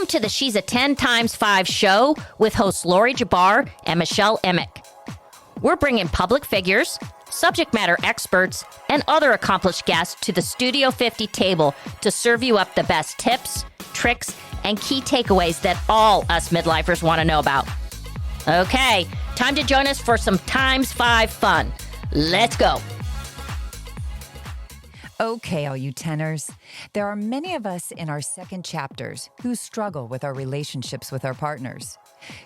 to the She's a 10 times 5 show with hosts Lori Jabbar and Michelle Emick. We're bringing public figures, subject matter experts, and other accomplished guests to the Studio 50 table to serve you up the best tips, tricks, and key takeaways that all us midlifers want to know about. Okay, time to join us for some times 5 fun. Let's go. Okay, all you tenors. There are many of us in our second chapters who struggle with our relationships with our partners.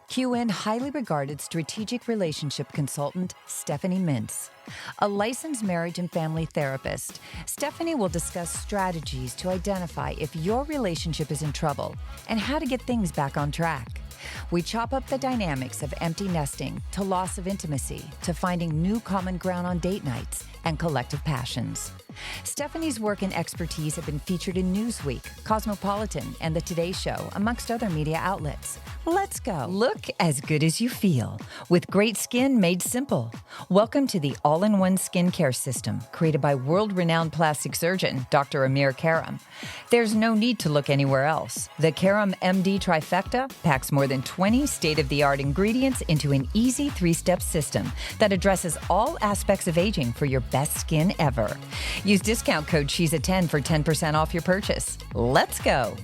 Cue in highly regarded strategic relationship consultant, Stephanie Mintz. A licensed marriage and family therapist, Stephanie will discuss strategies to identify if your relationship is in trouble and how to get things back on track. We chop up the dynamics of empty nesting to loss of intimacy to finding new common ground on date nights and collective passions. Stephanie's work and expertise have been featured in Newsweek, Cosmopolitan, and The Today Show, amongst other media outlets. Let's go. Look as good as you feel, with great skin made simple. Welcome to the all-in-one skincare system created by world-renowned plastic surgeon, Dr. Amir Karam. There's no need to look anywhere else. The Karam MD Trifecta packs more than 20 state-of-the-art ingredients into an easy 3-step system that addresses all aspects of aging for your best skin ever. Use discount code SHE'S10 for 10% off your purchase. Let's go.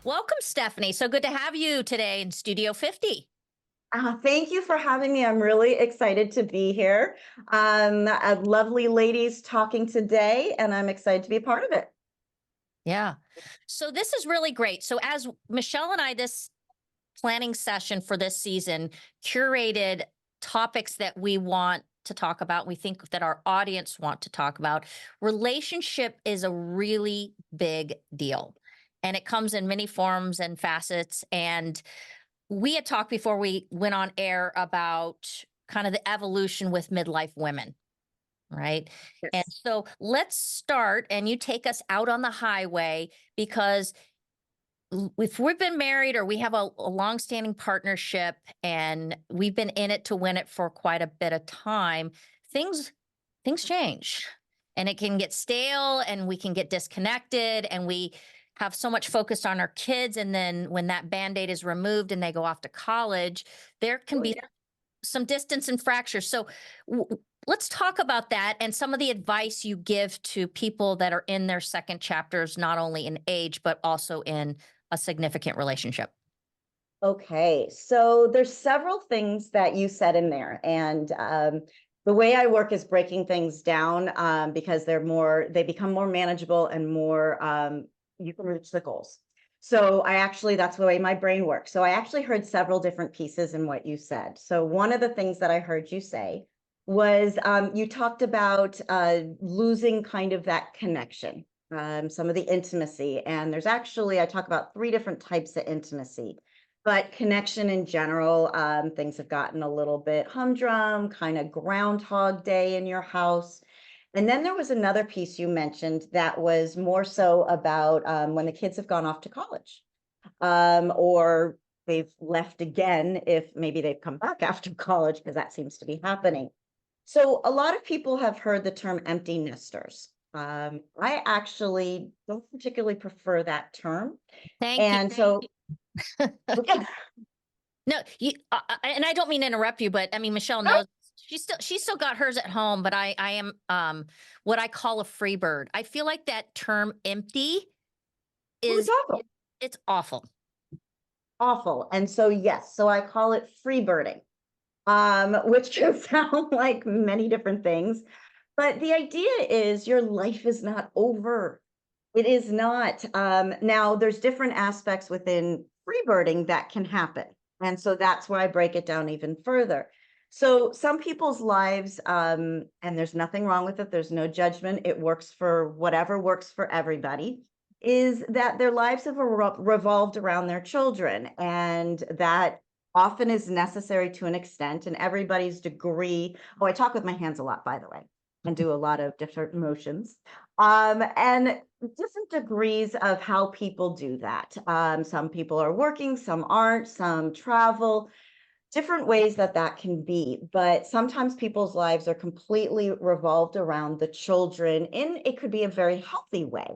Welcome, Stephanie. So good to have you today in Studio 50. Thank you for having me. I'm really excited to be here. Lovely ladies talking today, and I'm excited to be a part of it. Yeah. So this is really great. So as Michelle and I, this planning session for this season, curated topics that we want to talk about, we think that our audience want to talk about. Relationship is a really big deal, and it comes in many forms and facets. And we had talked before we went on air about kind of the evolution with midlife women, right? Yes. And so let's start, and you take us out on the highway, because if we've been married or we have a longstanding partnership and we've been in it to win it for quite a bit of time, things change, and it can get stale, and we can get disconnected, and we have so much focused on our kids. And then when that Band-Aid is removed and they go off to college, there can be some distance and fractures. So let's talk about that and some of the advice you give to people that are in their second chapters, not only in age, but also in a significant relationship. Okay, so there's several things that you said in there, and the way I work is breaking things down because they become more manageable and more you can reach the goals. So that's the way my brain works. So I actually heard several different pieces in what you said. So one of the things that I heard you say was you talked about losing kind of that connection. Some of the intimacy, and I talk about 3 different types of intimacy, but connection in general, things have gotten a little bit humdrum, kind of Groundhog Day in your house. And then there was another piece you mentioned that was more so about when the kids have gone off to college, or they've left again, if maybe they've come back after college, because that seems to be happening. So a lot of people have heard the term empty nesters. I actually don't particularly prefer that term. Thank you. Okay. No, and I don't mean to interrupt you, but I mean, Michelle knows she's still got hers at home, but I am what I call a free bird. I feel like that term empty is awful. It's awful. Awful. And so, yes, so I call it free birding, which can sound like many different things. But the idea is your life is not over. It is not. Now, there's different aspects within freebirding that can happen. And so that's why I break it down even further. So some people's lives, and there's nothing wrong with it, there's no judgment, it works for whatever works for everybody, is that their lives have revolved around their children. And that often is necessary to an extent, and everybody's degree. Oh, I talk with my hands a lot, by the way, and do a lot of different motions, and different degrees of how people do that. Some people are working, some aren't, some travel, different ways that can be. But sometimes people's lives are completely revolved around the children, and it could be a very healthy way.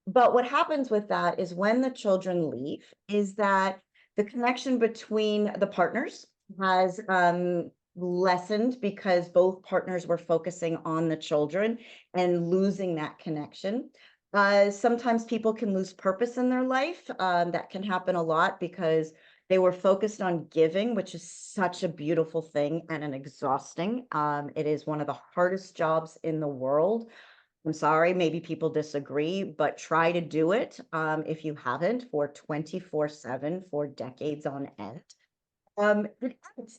But what happens with that is when the children leave, is that the connection between the partners has lessened because both partners were focusing on the children and losing that connection. Sometimes people can lose purpose in their life. That can happen a lot because they were focused on giving, which is such a beautiful thing and an exhausting. It is one of the hardest jobs in the world. I'm sorry, maybe people disagree, but try to do it if you haven't for 24/7 for decades on end.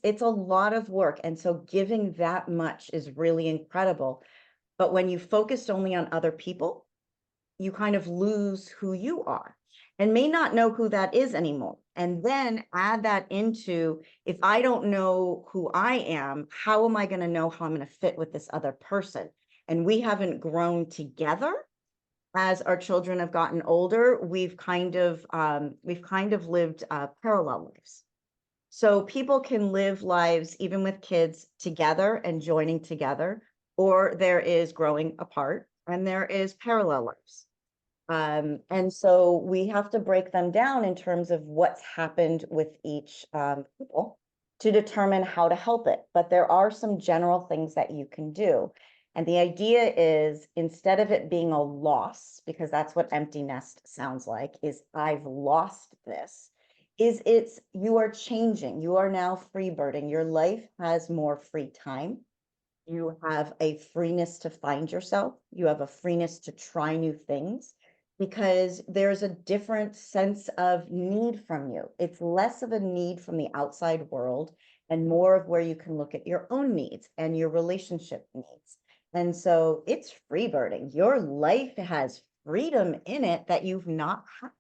It's a lot of work. And so giving that much is really incredible. But when you focused only on other people, you kind of lose who you are and may not know who that is anymore. And then add that into, if I don't know who I am, how am I going to know how I'm going to fit with this other person? And we haven't grown together as our children have gotten older. We've kind of lived parallel lives. So people can live lives even with kids together and joining together, or there is growing apart and there is parallel lives. And so we have to break them down in terms of what's happened with each people to determine how to help it. But there are some general things that you can do. And the idea is, instead of it being a loss, because that's what empty nest sounds like, is I've lost this, is it's you are changing. You are now free birding. Your life has more free time. You have a freeness to find yourself. You have a freeness to try new things because there's a different sense of need from you. It's less of a need from the outside world and more of where you can look at your own needs and your relationship needs. And so it's free birding. Your life has freedom in it that you've not had.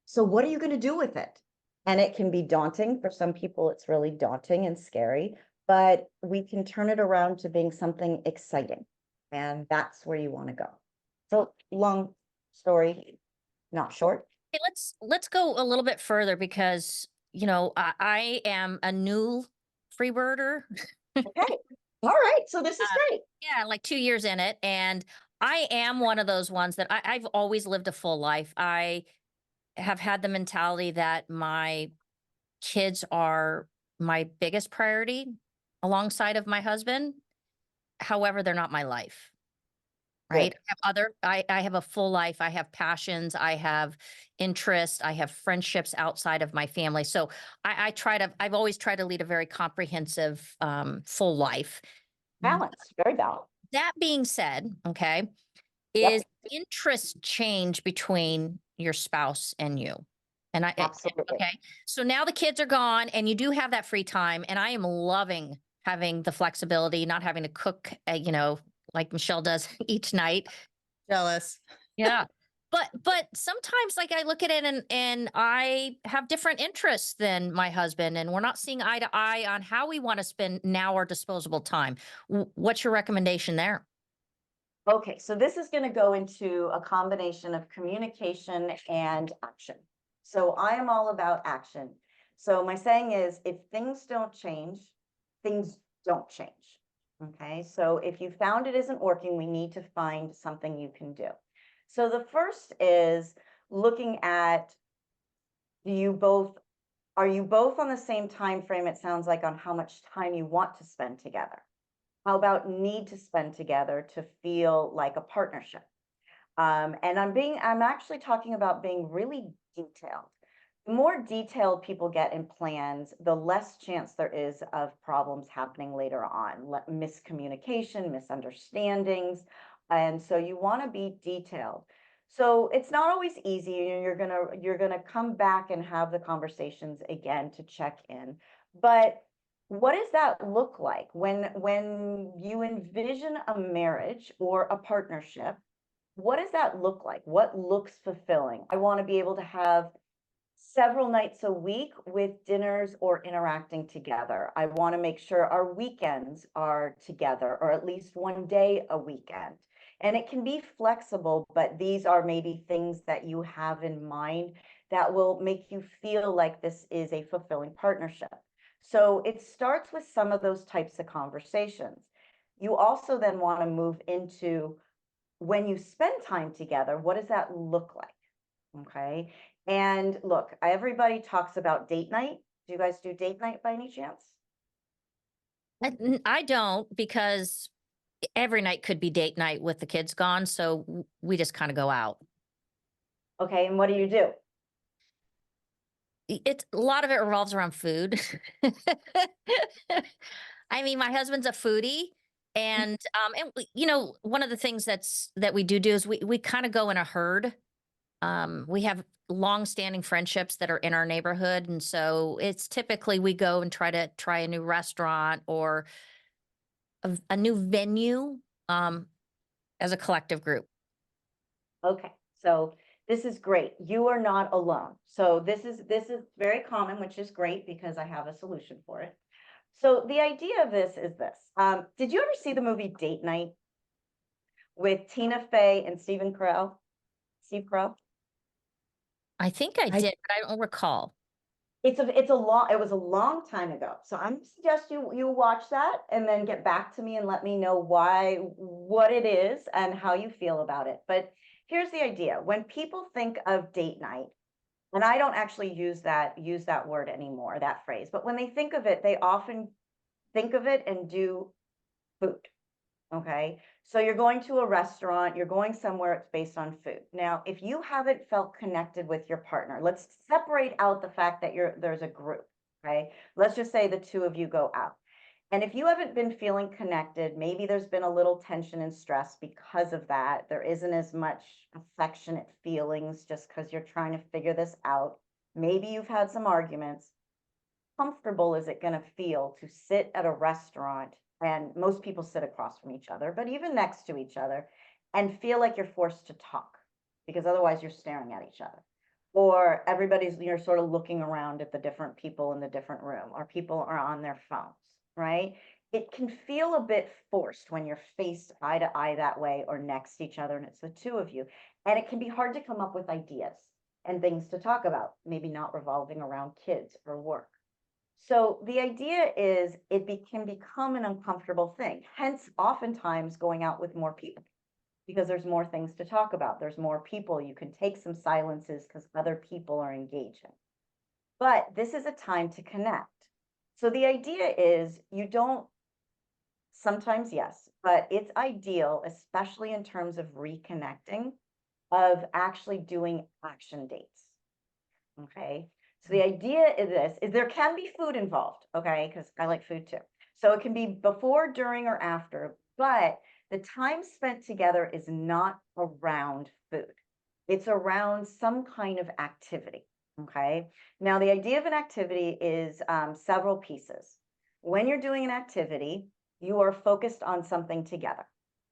So what are you going to do with it? And it can be daunting. For some people, it's really daunting and scary, but we can turn it around to being something exciting. And that's where you want to go. So long story, not short. Hey, let's go a little bit further because I am a new freebirder. Okay. All right. So this is great. Yeah, like 2 years in it, and I am one of those ones that I've always lived a full life. I have had the mentality that my kids are my biggest priority alongside of my husband. However, they're not my life. Right. Good. I have a full life. I have passions. I have interests. I have friendships outside of my family. So I've always tried to lead a very comprehensive, full life. Balance. Very balanced. That being said, okay, Yep. is interests change between your spouse and you. Absolutely. Okay. So now the kids are gone and you do have that free time. And I am loving having the flexibility, not having to cook, like Michelle does each night. Jealous. Yeah. But sometimes like I look at it and I have different interests than my husband and we're not seeing eye to eye on how we want to spend now our disposable time. What's your recommendation there? Okay, so this is going to go into a combination of communication and action. So I am all about action. So my saying is, if things don't change, things don't change. Okay, so if you found it isn't working, we need to find something you can do. So the first is looking at, are you both on the same time frame, it sounds like, on how much time you want to spend together? How about need to spend together to feel like a partnership? And I'm actually talking about being really detailed. The more detailed people get in plans, the less chance there is of problems happening later on, miscommunication, misunderstandings. And so you want to be detailed. So it's not always easy. You're gonna come back and have the conversations again to check in. But what does that look like when you envision a marriage or a partnership? What does that look like? What looks fulfilling? I want to be able to have several nights a week with dinners or interacting together. I want to make sure our weekends are together, or at least one day a weekend. And it can be flexible, but these are maybe things that you have in mind that will make you feel like this is a fulfilling partnership. So it starts with some of those types of conversations. You also then want to move into, when you spend time together, what does that look like? Okay. And look, everybody talks about date night. Do you guys do date night by any chance? I don't, because every night could be date night with the kids gone. So we just kind of go out. Okay. And what do you do? It's a lot of it revolves around food. I mean, my husband's a foodie, and you know, one of the things that we do is we kind of go in a herd. We have long-standing friendships that are in our neighborhood, and so it's typically we go and try a new restaurant or a new venue, as a collective group. Okay, so this is great. You are not alone. So this is very common, which is great because I have a solution for it. So the idea of this is this. Did you ever see the movie Date Night with Tina Fey and Stephen Carell? Steve Carell? I think I did, but I don't recall. It was a long time ago. So I'm gonna suggest you watch that and then get back to me and let me know what it is and how you feel about it. But here's the idea. When people think of date night, and I don't actually use that word anymore, that phrase, but when they think of it, they often think of it and do food. Okay. So you're going to a restaurant, you're going somewhere, it's based on food. Now, if you haven't felt connected with your partner, let's separate out the fact that there's a group. Okay. Let's just say the two of you go out. And if you haven't been feeling connected, maybe there's been a little tension and stress because of that. There isn't as much affectionate feelings just because you're trying to figure this out. Maybe you've had some arguments. Comfortable is it going to feel to sit at a restaurant, and most people sit across from each other, but even next to each other, and feel like you're forced to talk because otherwise you're staring at each other, or you're sort of looking around at the different people in the different room, or people are on their phones, right? It can feel a bit forced when you're faced eye to eye that way or next to each other and it's the two of you, and it can be hard to come up with ideas and things to talk about, maybe not revolving around kids or work. So the idea is can become an uncomfortable thing. Hence, oftentimes going out with more people because there's more things to talk about. There's more people. You can take some silences because other people are engaging. But this is a time to connect. So the idea is you don't, sometimes yes, but it's ideal, especially in terms of reconnecting, of actually doing action dates. Okay. So the idea is there can be food involved, okay? Because I like food too. So it can be before, during, or after, but the time spent together is not around food. It's around some kind of activity. Okay. Now, the idea of an activity is several pieces. When you're doing an activity, you are focused on something together.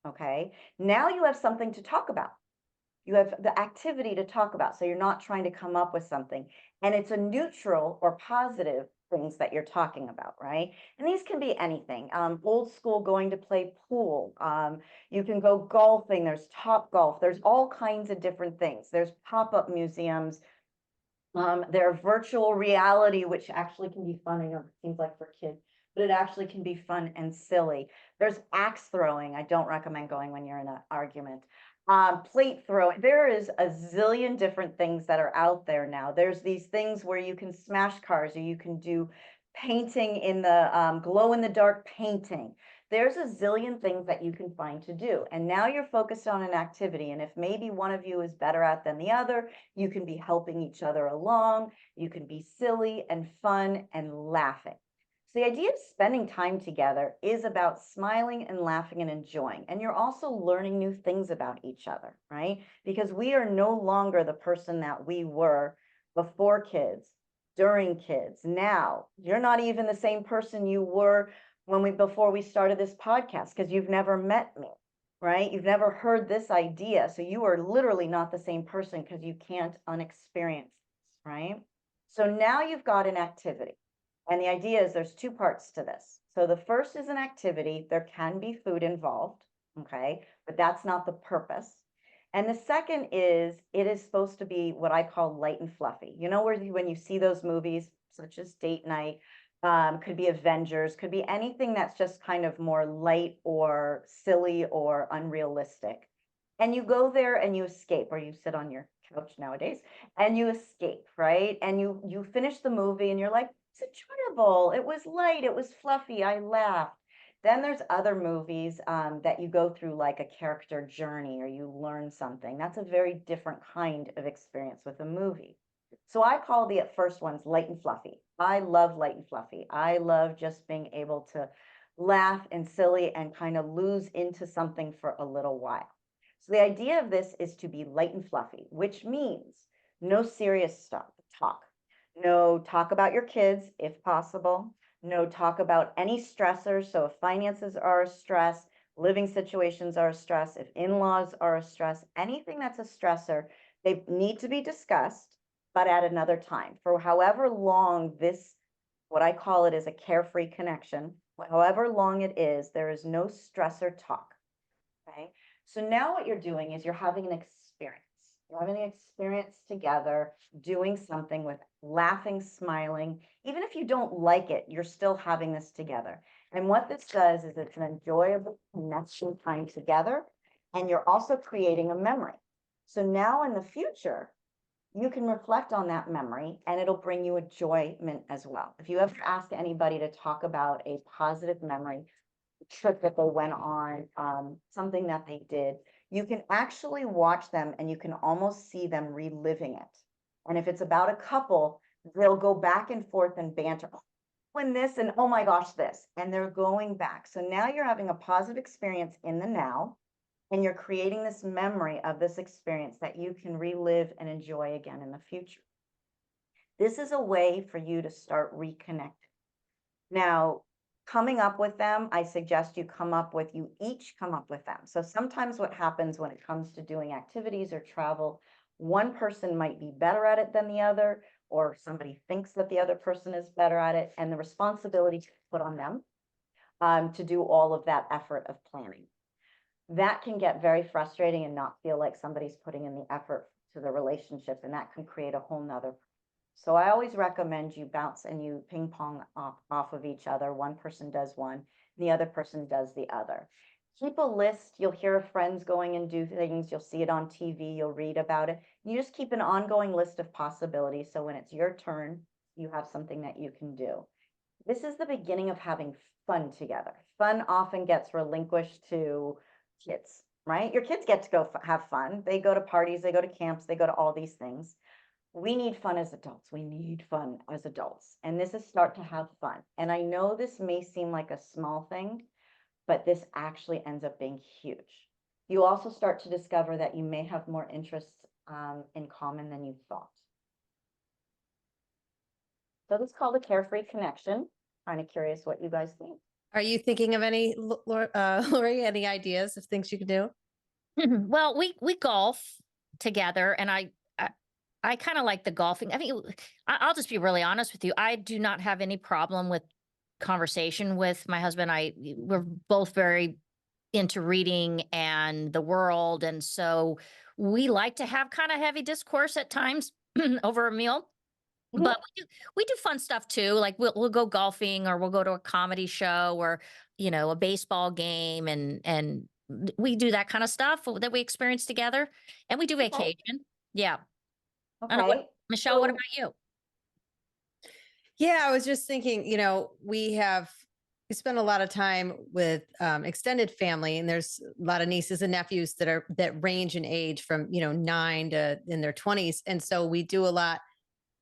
Okay. Now you have something to talk about. You have the activity to talk about. So you're not trying to come up with something. And it's a neutral or positive things that you're talking about, right? And these can be anything. Old school, going to play pool. You can go golfing. There's Top Golf. There's all kinds of different things. There's pop-up museums. There are virtual reality, which actually can be fun. I know it seems like for kids, but it actually can be fun and silly. There's axe throwing. I don't recommend going when you're in an argument. Plate throwing. There is a zillion different things that are out there now. There's these things where you can smash cars, or you can do painting in the glow in the dark painting. There's a zillion things that you can find to do. And now you're focused on an activity. And if maybe one of you is better at than the other, you can be helping each other along. You can be silly and fun and laughing. So the idea of spending time together is about smiling and laughing and enjoying. And you're also learning new things about each other, right? Because we are no longer the person that we were before kids, during kids. Now, you're not even the same person you were before we started this podcast, because you've never met me, right? You've never heard this idea. So you are literally not the same person because you can't unexperience this, right? So now you've got an activity. And the idea is there's two parts to this. So the first is an activity. There can be food involved, okay? But that's not the purpose. And the second is it is supposed to be what I call light and fluffy. You know, when you see those movies, such as Date Night, could be Avengers, could be anything that's just kind of more light or silly or unrealistic. And you go there and you escape, or you sit on your couch nowadays and you escape, right? And you finish the movie and you're like, it's enjoyable. It was light. It was fluffy. I laughed. Then there's other movies that you go through like a character journey or you learn something. That's a very different kind of experience with a movie. So I call the first ones light and fluffy. I love light and fluffy. I love just being able to laugh and silly and kind of lose into something for a little while. So the idea of this is to be light and fluffy, which means no serious stuff, talk. No talk about your kids, if possible. No talk about any stressors. So if finances are a stress, living situations are a stress, if in-laws are a stress, anything that's a stressor, they need to be discussed, but at another time. For however long this, what I call it, is a carefree connection, however long it is, there is no stressor talk. Okay. So now what you're doing is you're having an experience. You're having an experience together, doing something with laughing, smiling. Even if you don't like it, you're still having this together. And what this does is it's an enjoyable connection time together. And you're also creating a memory. So now in the future, you can reflect on that memory and it'll bring you enjoyment as well. If you ever ask anybody to talk about a positive memory, trip that they went on, something that they did, you can actually watch them and you can almost see them reliving it. And if it's about a couple, they'll go back and forth and banter. "Oh, when this and oh my gosh, this," and they're going back. So now you're having a positive experience in the now, and you're creating this memory of this experience that you can relive and enjoy again in the future. This is a way for you to start reconnecting. Now, coming up with them, I suggest you each come up with them. So sometimes what happens when it comes to doing activities or travel, one person might be better at it than the other, or somebody thinks that the other person is better at it, and the responsibility is put on them to do all of that effort of planning. That can get very frustrating and not feel like somebody's putting in the effort to the relationship, and that can create a whole nother. So I always recommend you bounce and you ping pong off of each other. One person does one, the other person does the other. Keep a list. You'll hear of friends going and do things. You'll see it on TV. You'll read about it. You just keep an ongoing list of possibilities. So when it's your turn, you have something that you can do. This is the beginning of having fun together. Fun often gets relinquished to kids, right? Your kids get to go have fun. They go to parties, they go to camps, they go to all these things. We need fun as adults. We need fun as adults. And this is start to have fun. And I know this may seem like a small thing, but this actually ends up being huge. You also start to discover that you may have more interests in common than you thought. So this is called a carefree connection. Kind of curious what you guys think. Are you thinking of any, Lori, any ideas of things you could do? Well, we golf together, and I kind of like the golfing. I mean, I'll just be really honest with you. I do not have any problem with conversation with my husband. We're both very into reading and the world, and so we like to have kind of heavy discourse at times over a meal. Mhm. But we do fun stuff too. Like we'll go golfing, or we'll go to a comedy show, or a baseball game, and we do that kind of stuff that we experience together, and we do Okay. vacation. Yeah. I don't know Okay. Michelle, what So- about you? Yeah, I was just thinking, we spend a lot of time with extended family, and there's a lot of nieces and nephews that range in age from 9 to in their 20s, and so we do a lot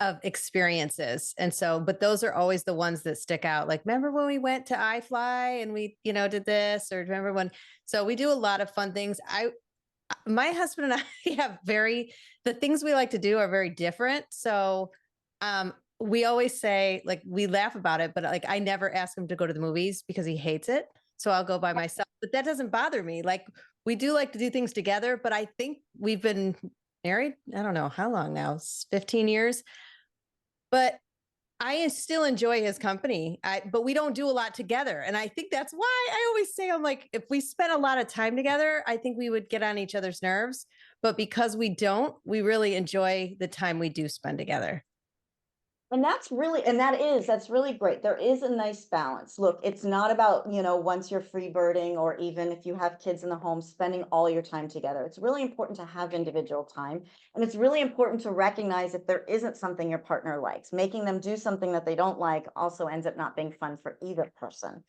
of experiences. And so, but those are always the ones that stick out. Like, remember when we went to iFly and we, did this, or remember when, so we do a lot of fun things. My husband and I have the things we like to do are very different. So, we always say, like, we laugh about it, but like, I never ask him to go to the movies because he hates it. So I'll go by myself, but that doesn't bother me. Like, we do like to do things together, but I think we've been married, I don't know how long now, 15 years. But I still enjoy his company. But we don't do a lot together. And I think that's why I always say, I'm like, if we spent a lot of time together, I think we would get on each other's nerves. But because we don't, we really enjoy the time we do spend together. And that's really great. There is a nice balance. Look, it's not about, once you're free birding or even if you have kids in the home, spending all your time together. It's really important to have individual time. And it's really important to recognize if there isn't something your partner likes. Making them do something that they don't like also ends up not being fun for either person.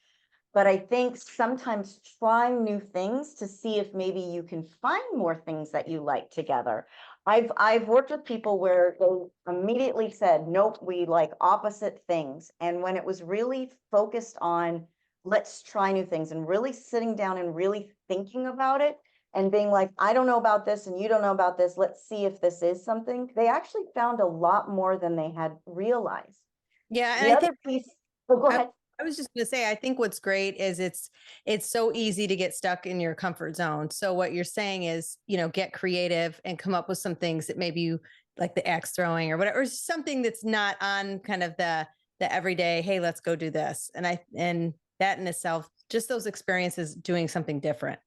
But I think sometimes trying new things to see if maybe you can find more things that you like together. I've worked with people where they immediately said, nope, we like opposite things. And when it was really focused on let's try new things and really sitting down and really thinking about it and being like, I don't know about this and you don't know about this. Let's see if this is something. They actually found a lot more than they had realized. Yeah. And The I think other piece, oh, go ahead. I was just going to say, I think what's great is it's so easy to get stuck in your comfort zone. So what you're saying is, get creative and come up with some things that maybe you like the axe throwing or whatever, or something that's not on kind of the everyday, hey, let's go do this. And that in itself, just those experiences doing something different.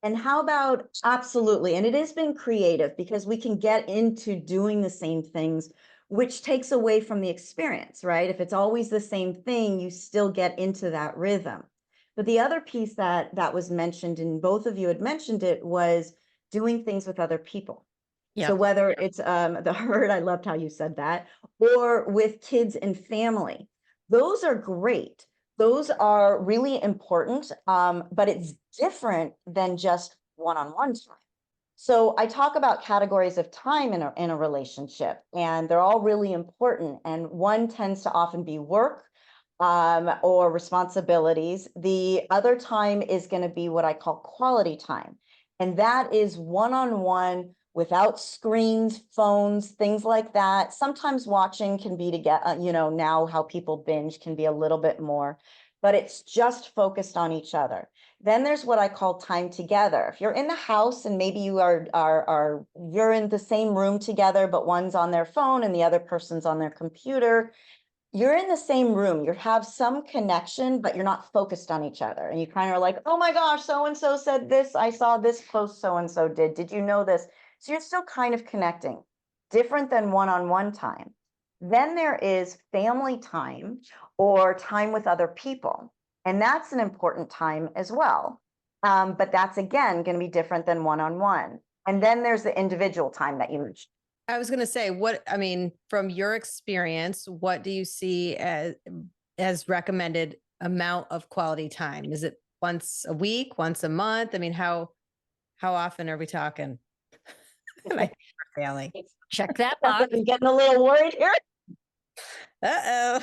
And how about absolutely, and it has been creative because we can get into doing the same things, which takes away from the experience, right? If it's always the same thing, you still get into that rhythm. But the other piece that was mentioned, and both of you had mentioned it, was doing things with other people. Yeah. So whether it's the herd, I loved how you said that, or with kids and family, those are great. Those are really important, but it's different than just one-on-one time. So I talk about categories of time in a relationship, and they're all really important. And one tends to often be work or responsibilities. The other time is going to be what I call quality time. And that is one-on-one without screens, phones, things like that. Sometimes watching can be to get, now how people binge can be a little bit more, but it's just focused on each other. Then there's what I call time together. If you're in the house and maybe you're in the same room together, but one's on their phone and the other person's on their computer, you're in the same room, you have some connection, but you're not focused on each other. And you kind of are like, oh my gosh, so-and-so said this, I saw this post so-and-so did you know this? So you're still kind of connecting, different than one-on-one time. Then there is family time or time with other people. And that's an important time as well. But that's, again, going to be different than one-on-one. And then there's the individual time that you mentioned. I was going to say, from your experience, what do you see as recommended amount of quality time? Is it once a week, once a month? I mean, how often are we talking? Failing. Check that box. I'm getting a little worried here. Uh-oh.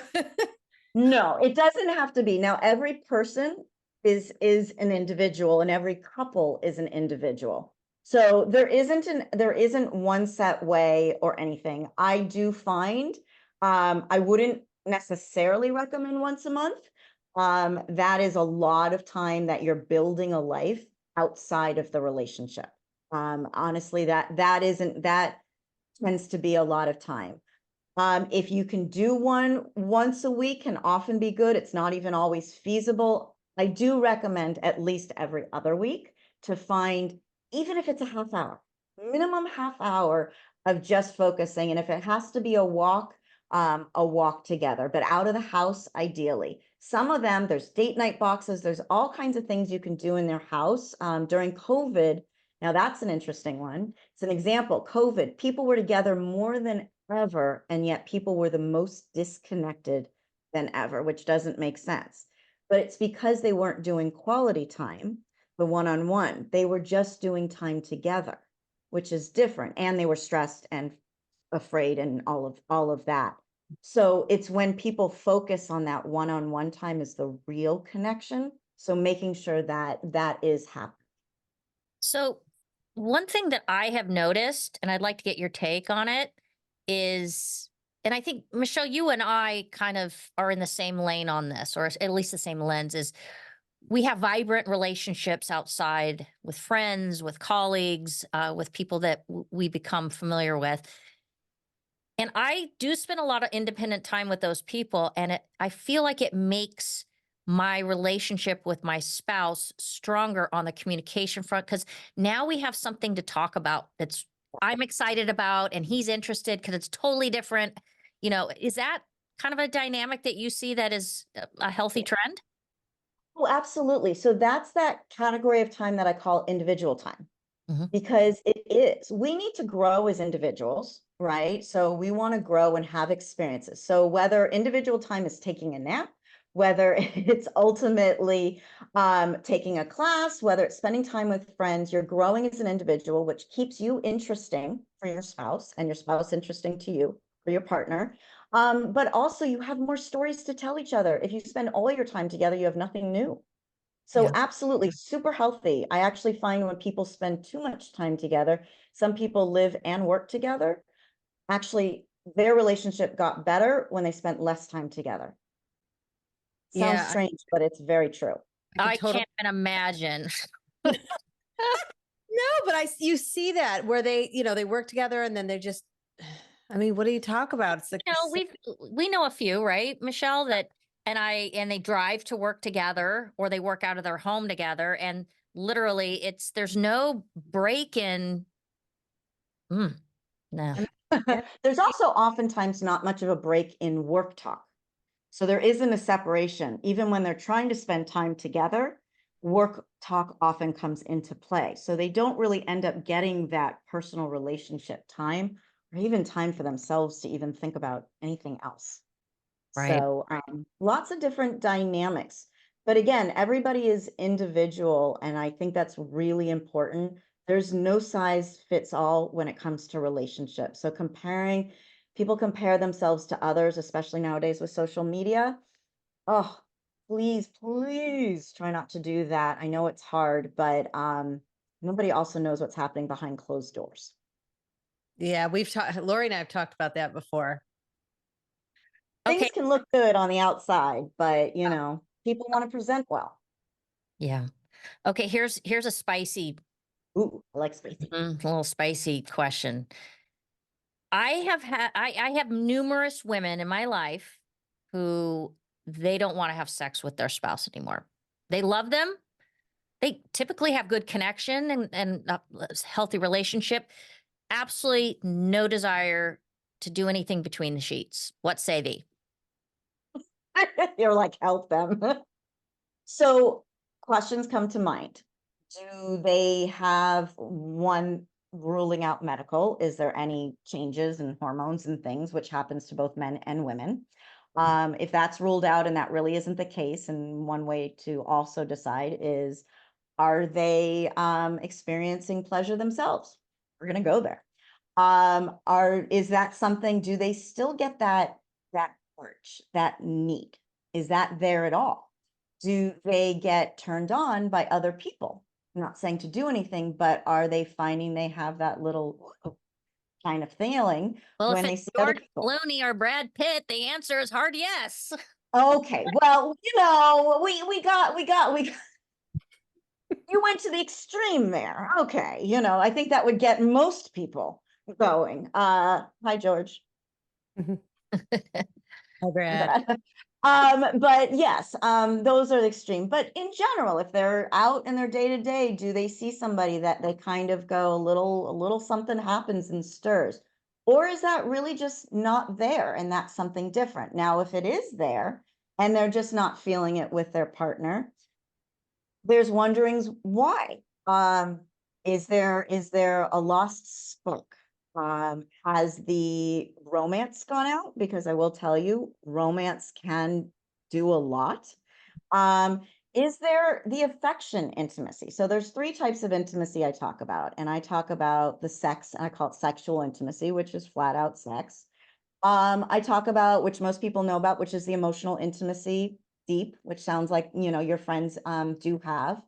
No, it doesn't have to be. Now, every person is an individual and every couple is an individual. So there isn't one set way or anything. I do find I wouldn't necessarily recommend once a month. That is a lot of time that you're building a life outside of the relationship. Honestly, that tends to be a lot of time. If you can do one once a week can often be good. It's not even always feasible. I do recommend at least every other week to find, even if it's a half hour, minimum half hour of just focusing. And if it has to be a walk together, but out of the house, ideally. Some of them, there's date night boxes. There's all kinds of things you can do in their house during COVID. Now that's an interesting one. It's an example. COVID, people were together more than ever, and yet people were the most disconnected than ever, which doesn't make sense. But it's because they weren't doing quality time, the one-on-one. They were just doing time together, which is different. And they were stressed and afraid and all of that. So it's when people focus on that one-on-one time is the real connection. So making sure that that is happening. So one thing that I have noticed, and I'd like to get your take on it, is, and I think, Michelle, you and I kind of are in the same lane on this, or at least the same lens, is we have vibrant relationships outside with friends, with colleagues, with people that we become familiar with. And I do spend a lot of independent time with those people. And I feel like it makes my relationship with my spouse stronger on the communication front, because now we have something to talk about that's I'm excited about and he's interested because it's totally different. is that kind of a dynamic that you see that is a healthy trend? Oh, absolutely. So that's that category of time that I call individual time. Mhm. Because it is. We need to grow as individuals, right? So we want to grow and have experiences. So whether individual time is taking a nap, whether it's ultimately taking a class, whether it's spending time with friends, you're growing as an individual, which keeps you interesting for your spouse and your spouse interesting to you for your partner. But also you have more stories to tell each other. If you spend all your time together, you have nothing new. So Yeah. absolutely super healthy. I actually find when people spend too much time together, some people live and work together. Actually, their relationship got better when they spent less time together. Sounds Yeah, strange, but it's very true. I could I totally. can't even imagine. No, but you see that where they work together and then they just, I mean, what do you talk about? It's like, We know a few, right, Michelle, that and they drive to work together or they work out of their home together, and literally there's no break in. No. yeah, There's also oftentimes not much of a break in work talk. So there isn't a separation. Even when they're trying to spend time together, work talk often comes into play. So they don't really end up getting that personal relationship time or even time for themselves to even think about anything else. Right. So lots of different dynamics. But again, everybody is individual. And I think that's really important. There's no size fits all when it comes to relationships. So people compare themselves to others, especially nowadays with social media. Oh, please, please try not to do that. I know it's hard, but nobody also knows what's happening behind closed doors. yeah, we've talked, Lori and I have talked about that before. Okay. Things can look good on the outside, but people want to present well. Yeah. Okay. Here's a spicy, Ooh, I like spicy. a little spicy question. I have numerous women in my life who they don't want to have sex with their spouse anymore. They love them. They typically have good connection and a healthy relationship. Absolutely no desire to do anything between the sheets. What say thee? You're like, help them. So questions come to mind. Do they have one ruling out medical? Is there any changes in hormones and things, which happens to both men and women? If that's ruled out and that really isn't the case, and one way to also decide is, are they experiencing pleasure themselves? We're going to go there. Is that something, do they still get that urge, that need? Is that there at all? Do they get turned on by other people? I'm not saying to do anything, but are they finding they have that little kind of feeling Well, if when it's they see other George people? Clooney or Brad Pitt, the answer is hard yes. Okay, well, we got you went to the extreme there. Okay, I think that would get most people going. Hi, George. Hi, Brad. But yes, those are the extreme. But in general, if they're out in their day to day, do they see somebody that they kind of go a little something happens and stirs? Or is that really just not there and that's something different? Now, if it is there and they're just not feeling it with their partner, there's wonderings why. Is there a lost spark? Has the romance gone out? Because I will tell you, romance can do a lot. Um, is there the affection intimacy? So there's three types of intimacy I talk about, and I talk about the sex, and I call it sexual intimacy, which is flat out sex. I talk about, which most people know about, which is the emotional intimacy, deep, which sounds like, your friends do have.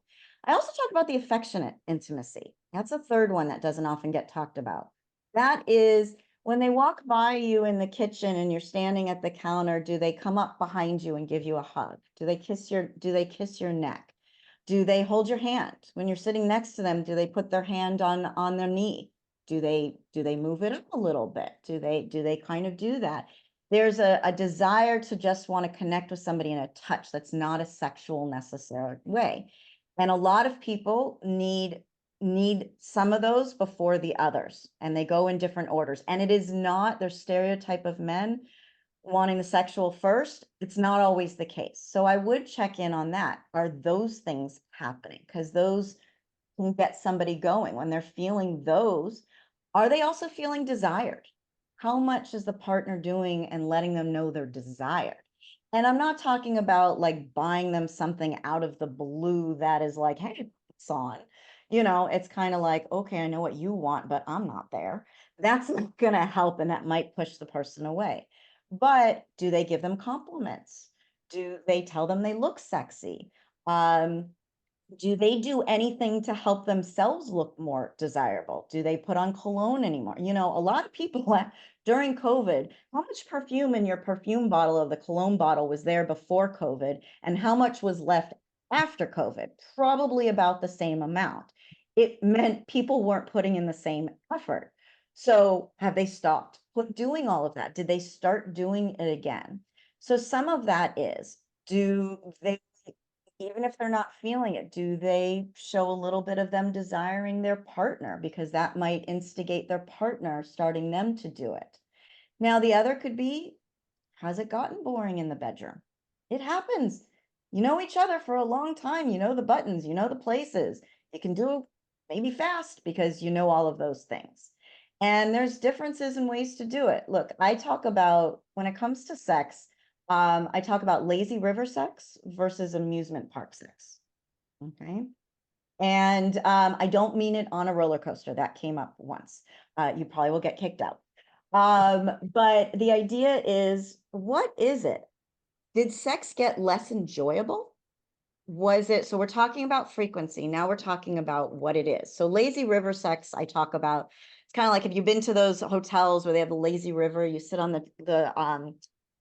I also talk about the affectionate intimacy. That's a third one that doesn't often get talked about. That is when they walk by you in the kitchen and you're standing at the counter, do they come up behind you and give you a hug? Do they kiss your neck? Do they hold your hand when you're sitting next to them? Do they put their hand on their knee? Do they move it up a little bit? Do they kind of do that? There's a desire to just want to connect with somebody in a touch that's not a sexual necessary way. And a lot of people need some of those before the others, and they go in different orders. And it is not their stereotype of men. wanting the sexual first, it's not always the case. So I would check in on that. Are those things happening? Because those can get somebody going when they're feeling those. Are they also feeling desired? How much is the partner doing and letting them know they're desired? And I'm not talking about like buying them something out of the blue that is like, hey, it's on. It's kind of like, okay, I know what you want, but I'm not there. That's not going to help. And that might push the person away. But do they give them compliments? Do they tell them they look sexy? Do they do anything to help themselves look more desirable? Do they put on cologne anymore? A lot of people during COVID, how much perfume in your perfume bottle of the cologne bottle was there before COVID, and how much was left after COVID? Probably about the same amount. It meant people weren't putting in the same effort. So have they stopped doing all of that? Did they start doing it again? So some of that is, do they, even if they're not feeling it, do they show a little bit of them desiring their partner? Because that might instigate their partner starting them to do it. Now, the other could be, has it gotten boring in the bedroom? It happens. You know each other for a long time. You know the buttons, you know the places. You can do maybe fast because you know all of those things. And there's differences in ways to do it. Look, I talk about, when it comes to sex, I talk about lazy river sex versus amusement park sex. Okay. And I don't mean it on a roller coaster. That came up once. You probably will get kicked out. But the idea is, what is it? Did sex get less enjoyable? Was it, so we're talking about frequency. Now we're talking about what it is. So lazy river sex, I talk about, it's kind of like if you've been to those hotels where they have the lazy river, you sit on the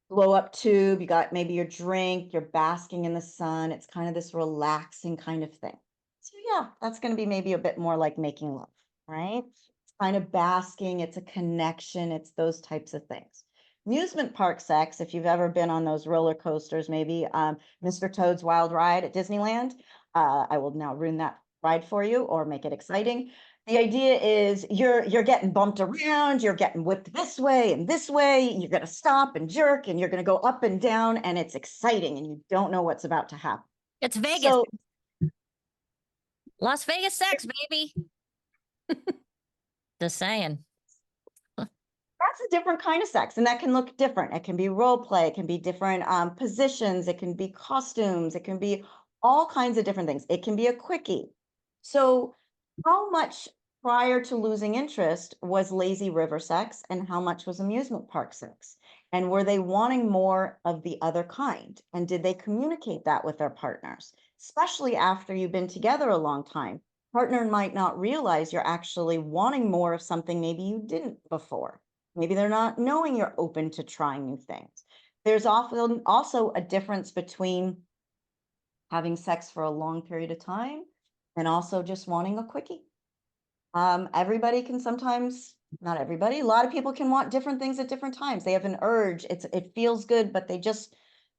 blow up tube, you got maybe your drink, you're basking in the sun. It's kind of this relaxing kind of thing. So yeah, that's going to be maybe a bit more like making love, right? It's kind of basking, it's a connection, it's those types of things. Amusement park sex, if you've ever been on those roller coasters, maybe Mr. Toad's Wild Ride at Disneyland, I will now ruin that ride for you or make it exciting. The idea is you're getting bumped around, you're getting whipped this way and this way, you're going to stop and jerk and you're going to go up and down, and it's exciting and you don't know what's about to happen. It's Vegas. So Las Vegas sex, baby. Just saying. that's a different kind of sex, and that can look different. It can be role play, it can be different positions, it can be costumes, it can be all kinds of different things. It can be a quickie. So how much prior to losing interest was lazy river sex and how much was amusement park sex? And were they wanting more of the other kind? And did they communicate that with their partners? Especially after you've been together a long time. Partner might not realize you're actually wanting more of something maybe you didn't before. Maybe they're not knowing you're open to trying new things. There's often also a difference between having sex for a long period of time and also just wanting a quickie. Everybody can sometimes, not everybody, a lot of people can want different things at different times. They have an urge. It feels good, but they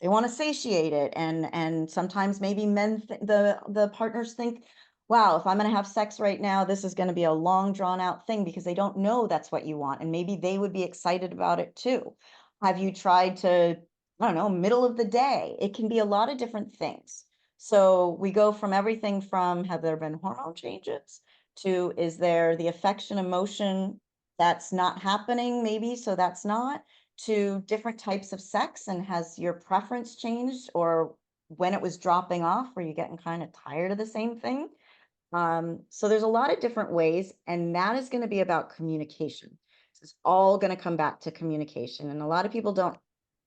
want to satiate it. And sometimes maybe the partners think, wow, if I'm going to have sex right now, this is going to be a long drawn out thing, because they don't know that's what you want. And maybe they would be excited about it too. Have you tried to, I don't know, middle of the day? It can be a lot of different things. So we go from everything from, have there been hormone changes, to, is there the affection emotion that's not happening maybe, so that's not, to different types of sex, and has your preference changed, or when it was dropping off, were you getting kind of tired of the same thing? So there's a lot of different ways, and that is going to be about communication. So it's all going to come back to communication, and a lot of people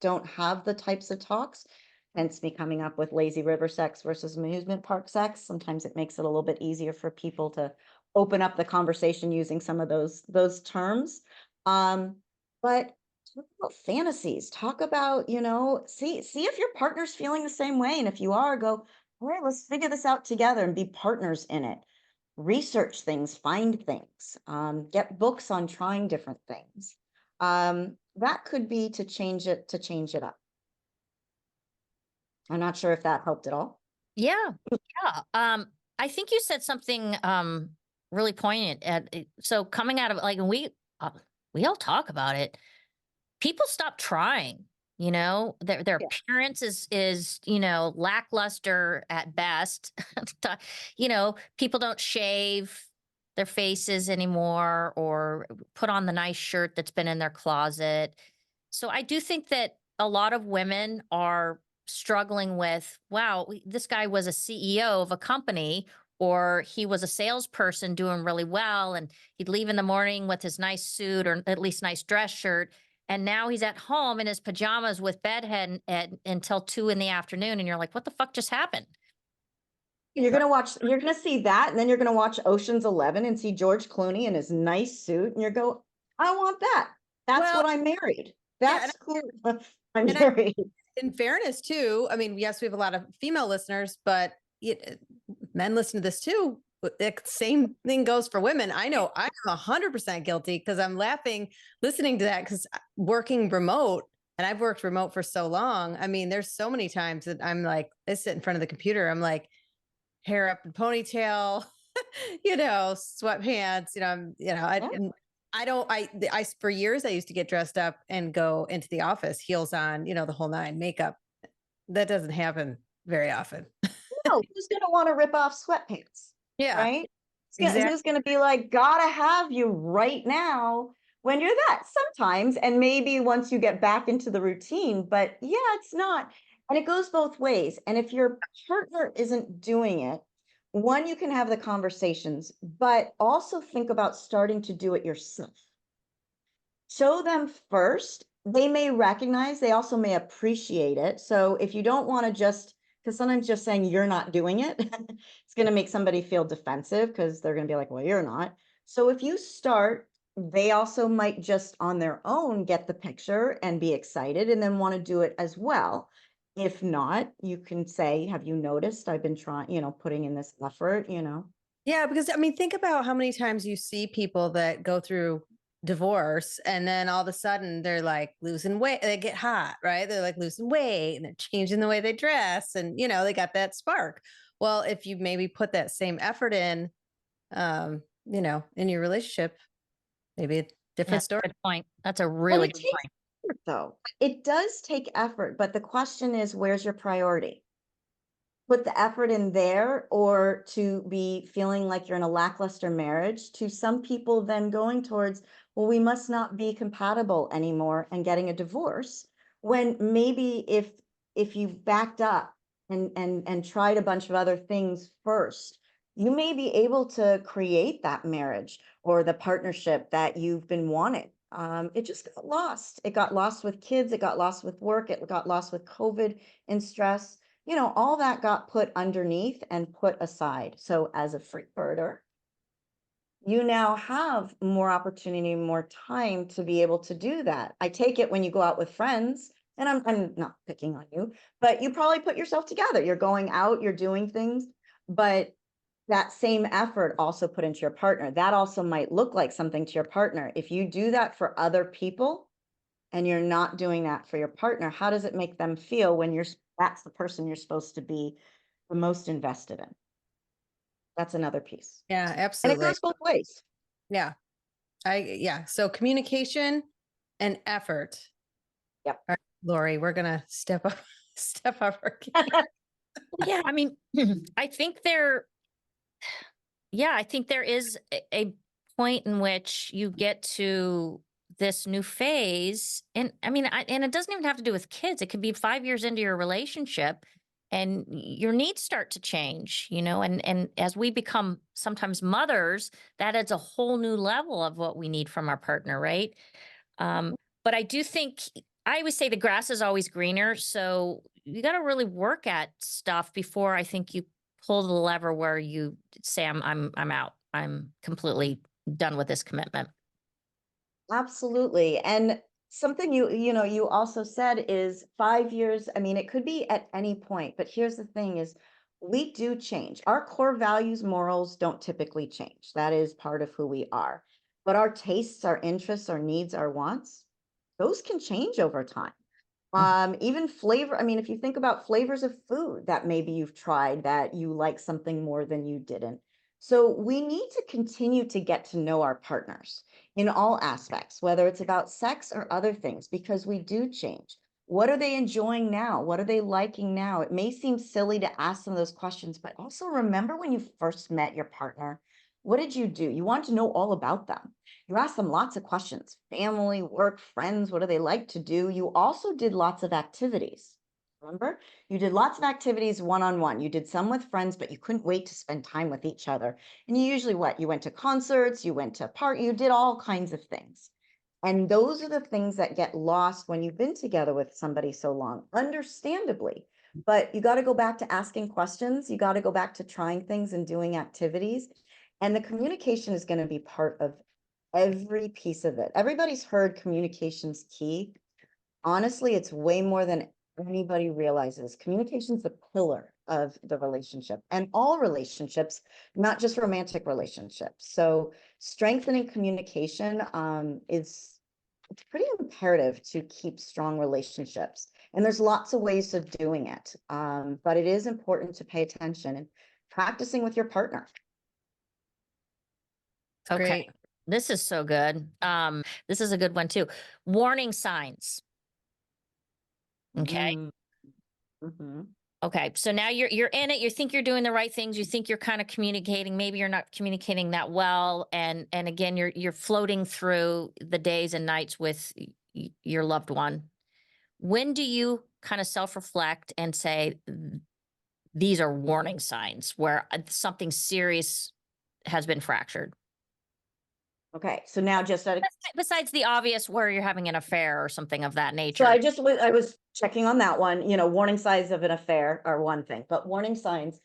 don't have the types of talks, hence me coming up with lazy river sex versus amusement park sex. Sometimes it makes it a little bit easier for people to open up the conversation using some of those terms. But talk about fantasies, talk about, see if your partner's feeling the same way. And if you are, go, all right, let's figure this out together and be partners in it. Research things, find things, get books on trying different things. That could be to change it up. I'm not sure if that helped at all. Yeah. Yeah. I think you said something really poignant so coming out of like, and we all talk about it. People stop trying. Their Yeah. appearance is, lackluster at best. People don't shave their faces anymore or put on the nice shirt that's been in their closet. So I do think that a lot of women are struggling with, wow, this guy was a CEO of a company, or he was a salesperson doing really well, and he'd leave in the morning with his nice suit or at least nice dress shirt. And now he's at home in his pajamas with bedhead until 2 in the afternoon. And you're like, what the fuck just happened? You're gonna see that, and then you're gonna watch Ocean's 11 and see George Clooney in his nice suit, and you go, I want that. That's Well, what I married. yeah, That's who I'm and married. in fairness too, I mean, yes, we have a lot of female listeners, but men listen to this too. The same thing goes for women. I know I'm 100% guilty because I'm laughing listening to that because working remote, and I've worked remote for so long. I mean, there's so many times that I'm like, I sit in front of the computer. I'm like, hair up in ponytail, sweatpants, Yeah. for years, I used to get dressed up and go into the office, heels on, the whole nine, makeup. That doesn't happen very often. No, who's gonna want to rip off sweatpants? Yeah, Right? exactly. Who's gonna be like, gotta have you right now when you're that? Sometimes, and maybe once you get back into the routine, but yeah, it's not. And it goes both ways. And if your partner isn't doing it, one, you can have the conversations, but also think about starting to do it yourself. Show them first. They may recognize, they also may appreciate it. So if you don't want to just, because sometimes just saying you're not doing it, it's going to make somebody feel defensive because they're going to be like, well, you're not. So if you start, they also might just on their own get the picture and be excited and then want to do it as well. If not, you can say, have you noticed I've been trying, putting in this effort. Yeah, because I mean, think about how many times you see people that go through divorce and then all of a sudden they're like losing weight, they get hot, right? They're like losing weight and they're changing the way they dress and they got that spark. Well, if you maybe put that same effort in your relationship, maybe a different That's story. a good point. That's a And really it good takes point. effort, though. It does take effort, but the question is, where's your priority? Put the effort in there, or to be feeling like you're in a lackluster marriage, to some people then going towards, well, we must not be compatible anymore and getting a divorce, when maybe if you've backed up and tried a bunch of other things first, you may be able to create that marriage or the partnership that you've been wanting. It just got lost. It got lost with kids, it got lost with work, it got lost with COVID and stress. All that got put underneath and put aside. So as a free birder, you now have more opportunity, more time to be able to do that. I take it when you go out with friends, and I'm not picking on you, but you probably put yourself together. You're going out, you're doing things, but that same effort also put into your partner. That also might look like something to your partner. If you do that for other people, and you're not doing that for your partner, how does it make them feel when that's the person you're supposed to be the most invested in? That's another piece. Yeah, And it absolutely. goes both ways. Yeah. So communication and effort. Yep. All right, Lori, we're gonna step up step up our game. Yeah, I mean, I think I think there is a point in which you get to this new phase. And I mean, and it doesn't even have to do with kids. It could be 5 years into your relationship and your needs start to change, and as we become sometimes mothers, that adds a whole new level of what we need from our partner, right? But I do think I always say the grass is always greener. So you got to really work at stuff before I think you pull the lever where you say, I'm out. I'm completely done with this commitment. Absolutely. And something you also said is 5 years. I mean, it could be at any point, but here's the thing is we do change. Our core values, morals don't typically change. That is part of who we are. But our tastes, our interests, our needs, our wants, those can change over time. Even flavor. I mean, if you think about flavors of food that maybe you've tried that you like something more than you didn't. So we need to continue to get to know our partners in all aspects, whether it's about sex or other things, because we do change. What are they enjoying now? What are they liking now? It may seem silly to ask them those questions, but also remember when you first met your partner, what did you do? You want to know all about them. You asked them lots of questions, family, work, friends, what do they like to do? You also did lots of activities. Remember, you did lots of activities one-on-one. You did some with friends, but you couldn't wait to spend time with each other. And you usually what? You went to concerts, you went to you did all kinds of things. And those are the things that get lost when you've been together with somebody so long, understandably. But you got to go back to asking questions. You got to go back to trying things and doing activities. And the communication is going to be part of every piece of it. Everybody's heard communication's key. Honestly, it's way more than anybody realizes. Communication is the pillar of the relationship and all relationships, not just romantic relationships. So strengthening communication is it's pretty imperative to keep strong relationships. And there's lots of ways of doing it. But it is important to pay attention and practicing with your partner. Okay. Great. This is so good. This is a good one too. Warning signs. Okay. Mm-hmm. Okay. So now you're in it. You think you're doing the right things. You think you're kind of communicating. Maybe you're not communicating that well. And again, you're floating through the days and nights with your loved one. When do you kind of self-reflect and say, these are warning signs where something serious has been fractured? Okay, so now just Besides the obvious where you're having an affair or something of that nature. so I was checking on that one. You know, warning signs of an affair are one thing, but warning signs.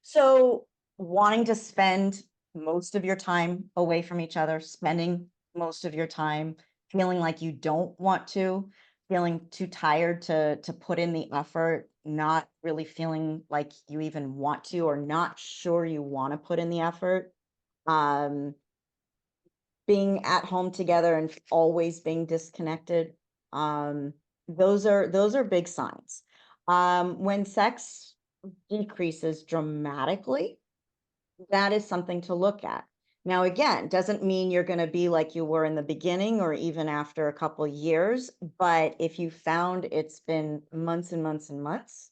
So wanting to spend most of your time away from each other, spending most of your time feeling like you don't want to, feeling too tired to put in the effort, not really feeling like you even want to, or not sure you want to put in the effort. Being at home together and always being disconnected. Those are big signs. When sex decreases dramatically, that is something to look at. Now, again, doesn't mean you're going to be like you were in the beginning or even after a couple years, but if you found it's been months and months and months,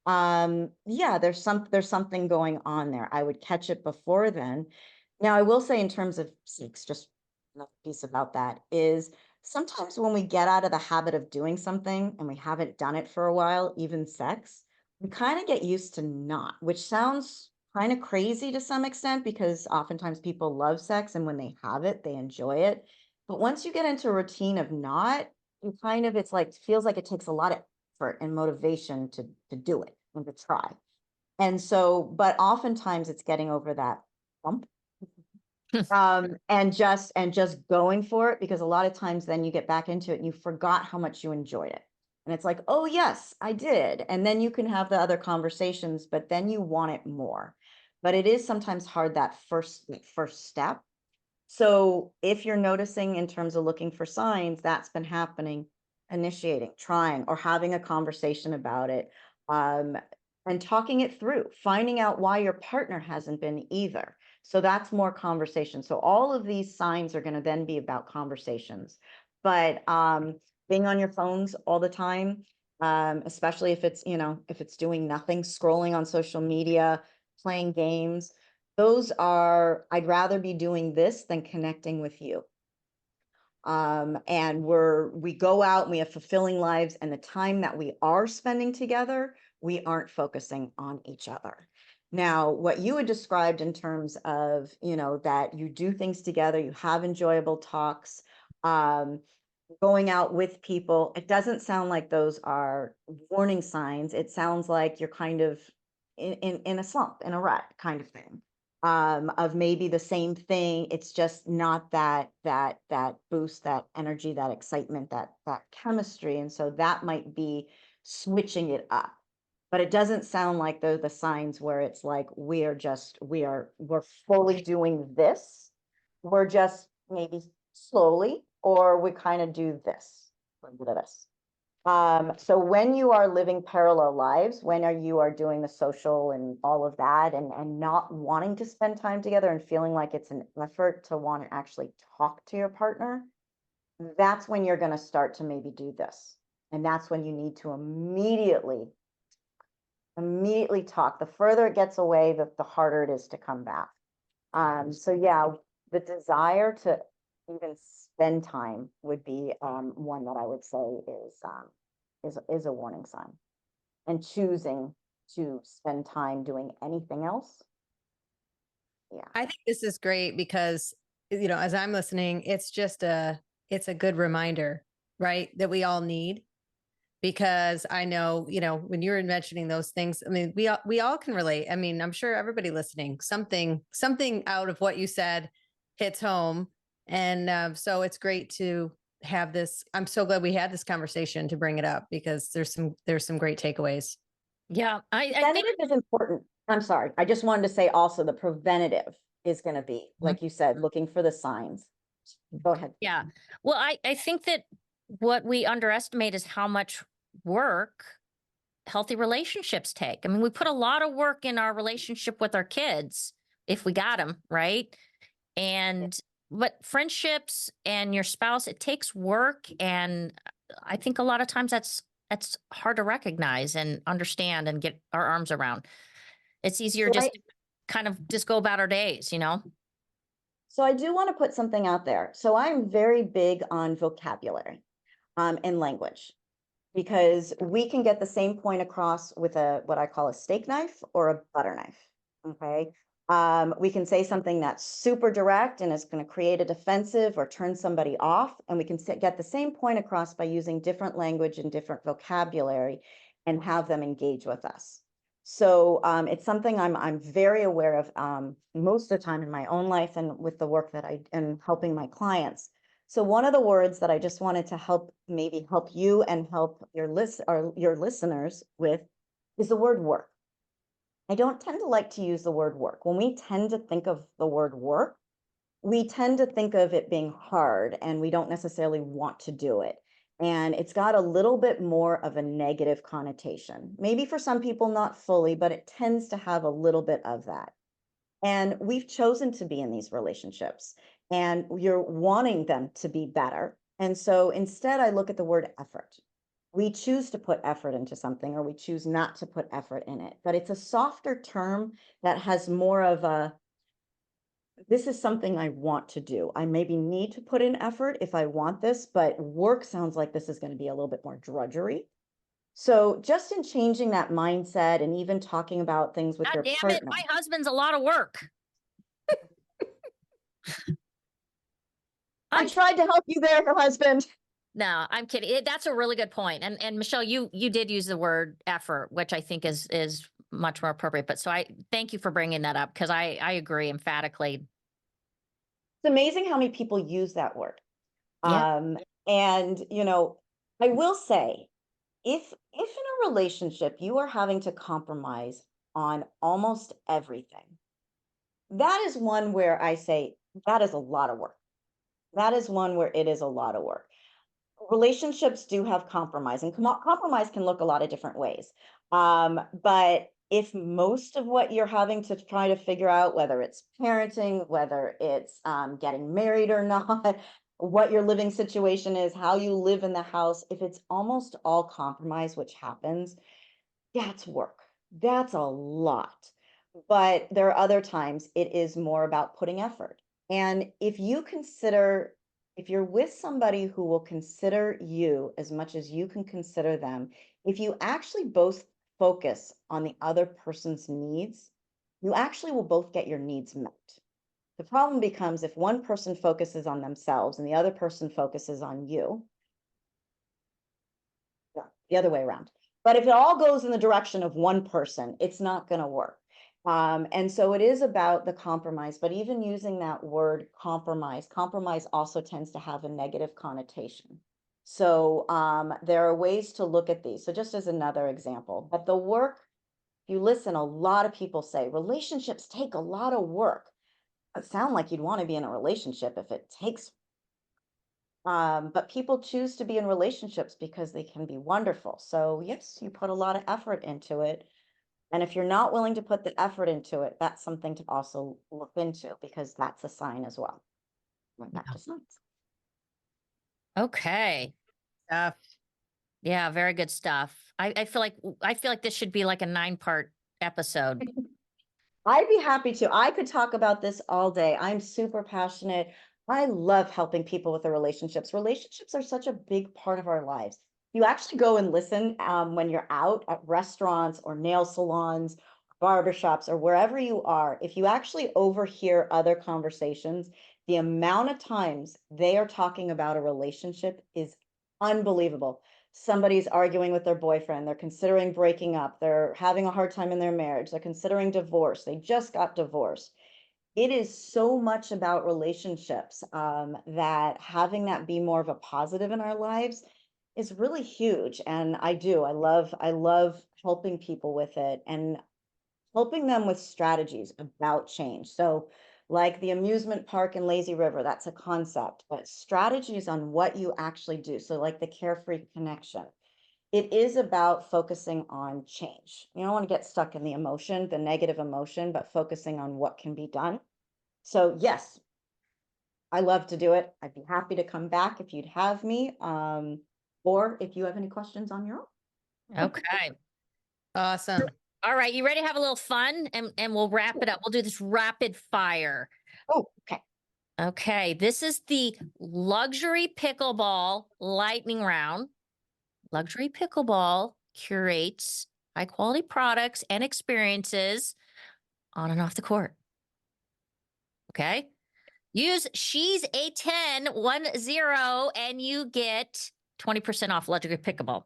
yeah, there's something going on there. I would catch it before then. Now, I will say in terms of sex, just another piece about that is sometimes when we get out of the habit of doing something and we haven't done it for a while, even sex, we kind of get used to not, which sounds kind of crazy to some extent because oftentimes people love sex and when they have it, they enjoy it. But once you get into a routine of not, you kind of, it's like, feels like it takes a lot of effort and motivation to do it and to try. And so, but oftentimes it's getting over that bump. And just going for it, because a lot of times then you get back into it and you forgot how much you enjoyed it. And it's like, oh yes, I did. And then you can have the other conversations, but then you want it more. But it is sometimes hard, that first step. So if you're noticing in terms of looking for signs, that's been happening, initiating, trying, or having a conversation about it, and talking it through, finding out why your partner hasn't been either. So that's more conversation. So all of these signs are going to then be about conversations. But being on your phones all the time, especially if it's, you know, if it's doing nothing, scrolling on social media, playing games, those are, I'd rather be doing this than connecting with you. And we go out and we have fulfilling lives, and the time that we are spending together, we aren't focusing on each other. Now, what you had described in terms of, you know, that you do things together, you have enjoyable talks, going out with people, it doesn't sound like those are warning signs. It sounds like you're kind of in a slump, in a rut kind of thing. Of maybe the same thing. It's just not that boost, that energy, that excitement, that chemistry. And so that might be switching it up. But it doesn't sound like the signs where it's like we're fully doing this. We're just maybe slowly, or we kind of do this, a little bit of this. So when you are living parallel lives, when you are doing the social and all of that, and not wanting to spend time together and feeling like it's an effort to want to actually talk to your partner, that's when you're going to start to maybe do this And that's when you need to immediately talk. The further it gets away, the harder it is to come back. So yeah, the desire to even spend time would be one that I would say is a warning sign. And choosing to spend time doing anything else. Yeah. I think this is great because, as I'm listening, it's a good reminder, right? That we all need, because I know, when you're mentioning those things, I mean, we all can relate. I mean, I'm sure everybody listening, something out of what you said hits home. And so it's great to have this. I'm so glad we had this conversation to bring it up, because there's some great takeaways. Yeah, I think Preventative is important. I'm sorry. I just wanted to say also the preventative is going to be, like you said, looking for the signs. Go ahead. yeah. Well, I think that what we underestimate is how much work healthy relationships take. I mean, we put a lot of work in our relationship with our kids if we got them, right? And but friendships and your spouse, it takes work, and I think a lot of times that's hard to recognize and understand and get our arms around. It's easier So just to kind of just go about our days, you know? So I do want to put something out there. So I'm very big on vocabulary and language, because we can get the same point across with what I call a steak knife or a butter knife. Okay. We can say something that's super direct and is going to create a defensive or turn somebody off. And we can get the same point across by using different language and different vocabulary and have them engage with us. So it's something I'm very aware of most of the time in my own life and with the work that I am helping my clients. So one of the words that I just wanted to maybe help you and help your listeners with is the word work. I don't tend to like to use the word work. When we tend to think of the word work, we tend to think of it being hard, and we don't necessarily want to do it. And it's got a little bit more of a negative connotation. Maybe for some people, not fully, but it tends to have a little bit of that. And we've chosen to be in these relationships, and you're wanting them to be better. And so instead, I look at the word effort. We choose to put effort into something, or we choose not to put effort in it. But it's a softer term that has more of this is something I want to do. I maybe need to put in effort if I want this, but work sounds like this is going to be a little bit more drudgery. So just in changing that mindset and even talking about things with God your damn it, partner. my husband's a lot of work. I tried to help you there, your husband. No, I'm kidding. That's a really good point. And Michelle, you did use the word effort, which I think is much more appropriate. But so I thank you for bringing that up, because I agree emphatically. It's amazing how many people use that word. Yeah. And I will say, if in a relationship you are having to compromise on almost everything, that is one where I say that is a lot of work. That is one where it is a lot of work. Relationships do have compromise, and compromise can look a lot of different ways. But if most of what you're having to try to figure out, whether it's parenting, whether it's getting married or not, what your living situation is, how you live in the house, if it's almost all compromise, which happens, that's work. That's a lot. But there are other times it is more about putting effort. And if you're with somebody who will consider you as much as you can consider them, if you actually both focus on the other person's needs, you actually will both get your needs met. The problem becomes if one person focuses on themselves and the other person focuses on you, the other way around. But if it all goes in the direction of one person, it's not going to work. And so it is about the compromise, but even using that word compromise also tends to have a negative connotation. So there are ways to look at these. So just as another example, but the work, you listen, a lot of people say relationships take a lot of work. It sounds like you'd want to be in a relationship if it takes. But people choose to be in relationships because they can be wonderful. So yes, you put a lot of effort into it. And if you're not willing to put the effort into it, that's something to also look into, because that's a sign as well. Back to signs. Okay. Stuff. Yeah, very good stuff. I feel like this should be like a 9-part episode. I'd be happy to. I could talk about this all day. I'm super passionate. I love helping people with their relationships. Relationships are such a big part of our lives. You actually go and listen when you're out at restaurants or nail salons, barbershops, or wherever you are. If you actually overhear other conversations, the amount of times they are talking about a relationship is unbelievable. Somebody's arguing with their boyfriend, they're considering breaking up, they're having a hard time in their marriage, they're considering divorce, they just got divorced. It is so much about relationships that having that be more of a positive in our lives is really huge. And I love helping people with it and helping them with strategies about change. So, like the amusement park in Lazy River, that's a concept, but strategies on what you actually do. So, like the carefree connection, it is about focusing on change. You don't want to get stuck in the emotion, the negative emotion, but focusing on what can be done. So, yes, I love to do it. I'd be happy to come back if you'd have me, or if you have any questions on your own. Okay. Awesome. All right, you ready to have a little fun? And we'll wrap it up. We'll do this rapid fire. Oh, okay. Okay, this is the luxury pickleball lightning round. Luxury pickleball curates high quality products and experiences on and off the court. Okay. Use She's a 10 and you get 20% off luxury pickleball.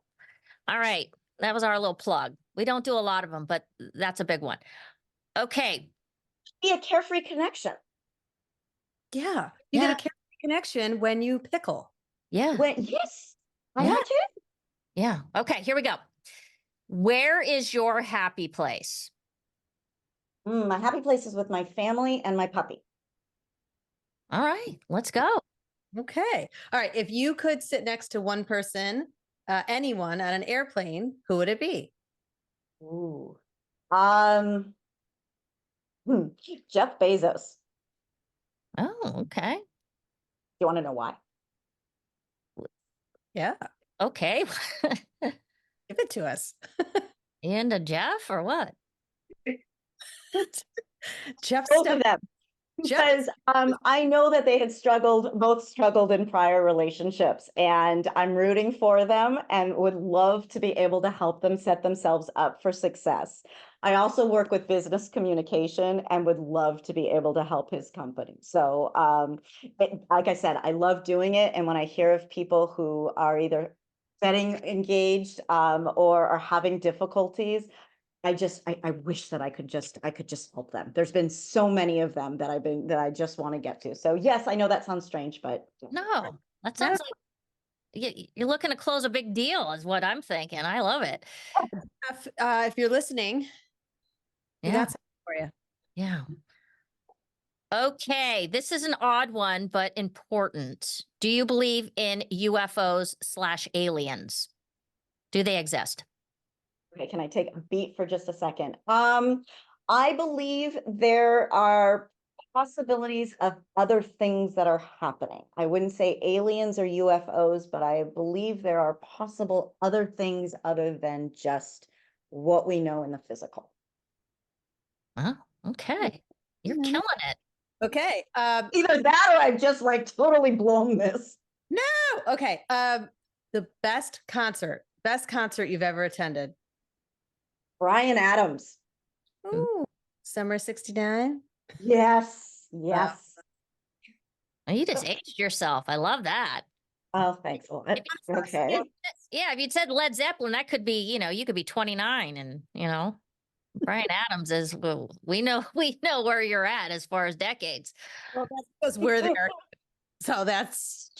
All right. That was our little plug. We don't do a lot of them, but that's a big one. Okay. Be a carefree connection. Yeah. You get a carefree connection when you pickle. Yeah. Yes, I'm Yeah. not kidding. Yeah. Okay. Here we go. Where is your happy place? My happy place is with my family and my puppy. All right. Let's go. Okay. All right. If you could sit next to one person, anyone on an airplane, who would it be? Ooh. Jeff Bezos. Oh, okay. You want to know why? Yeah. Okay. Give it to us. And a Jeff or what? Jeff Both of them. Because I know that they had both struggled in prior relationships, and I'm rooting for them and would love to be able to help them set themselves up for success. I also work with business communication and would love to be able to help his company. So, like I said, I love doing it. And when I hear of people who are either getting engaged or are having difficulties, I wish that I could just help them. There's been so many of them that I just want to get to. So yes, I know that sounds strange, but No, that sounds like you're looking to close a big deal is what I'm thinking. I love it. If you're listening, we got something for you. Yeah. Okay, this is an odd one, but important. Do you believe in UFOs/aliens? Do they exist? okay, can I take a beat for just a second? I believe there are possibilities of other things that are happening. I wouldn't say aliens or UFOs, but I believe there are possible other things other than just what we know in the physical. Oh, okay. You're killing it. Okay. Either that or I've just like totally blown this. No. Okay. The best concert you've ever attended. Bryan Adams. Ooh, Summer '69. Yes. Yes. Oh, you just aged yourself. I love that. Oh, thanks a lot. Okay. Yeah, if you'd said Led Zeppelin, that could be, you could be 29 and, Bryan Adams is, well, we know where you're at as far as decades. Well, that's because we're there. So that's